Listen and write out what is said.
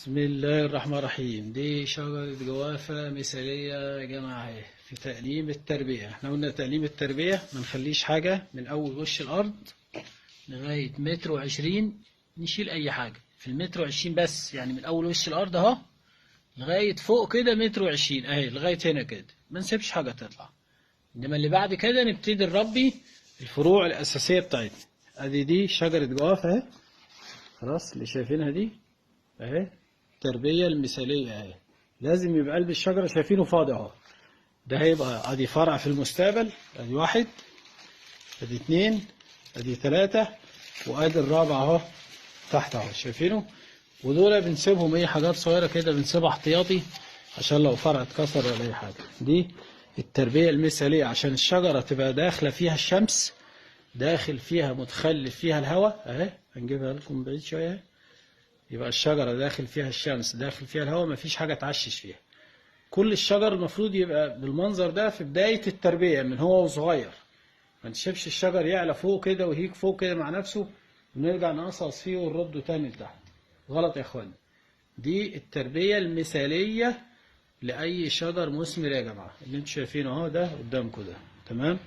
بسم الله الرحمن الرحيم. دي شجرة جوافة مثالية يا جماعة اهي في تقليم التربية. احنا قلنا تقليم التربية ما نخليش حاجة من أول وش الأرض لغاية متر وعشرين، نشيل أي حاجة في المتر وعشرين بس، يعني من أول وش الأرض أهو لغاية فوق كده متر وعشرين أهي لغاية هنا كده، ما نسيبش حاجة تطلع. إنما اللي بعد كده نبتدي نربي الفروع الأساسية بتاعتنا. أدي دي شجرة جوافة اهي، خلاص اللي شايفينها دي اهي التربية المثالية اهي. لازم يبقى قلب الشجرة شايفينه فاضي اهو. ده هيبقى ادي فرع في المستقبل، ادي واحد، ادي اتنين، ادي تلاتة، وادي الرابع اهو تحت اهو شايفينه. ودول بنسيبهم ايه حاجات صغيرة كده بنسيبها احتياطي عشان لو فرع اتكسر ولا اي حاجة. دي التربية المثالية عشان الشجرة تبقى داخلة فيها الشمس، داخل فيها متخلف فيها الهواء اهي. هنجيبها لكم بعيد شوية اهي. يبقى الشجرة داخل فيها الشمس داخل فيها الهواء، مفيش حاجة تعشش فيها. كل الشجر المفروض يبقى بالمنظر ده في بداية التربية من هو وصغير. ما نسيبش الشجر يعلى فوق كده ويهيج فوق كده مع نفسه ونرجع نقصص فيه ونرده تاني لتحت. غلط يا اخوانا. دي التربية المثالية لأي شجر مثمر يا جماعة. اللي انتوا شايفينه اهو ده قدامكم ده، تمام؟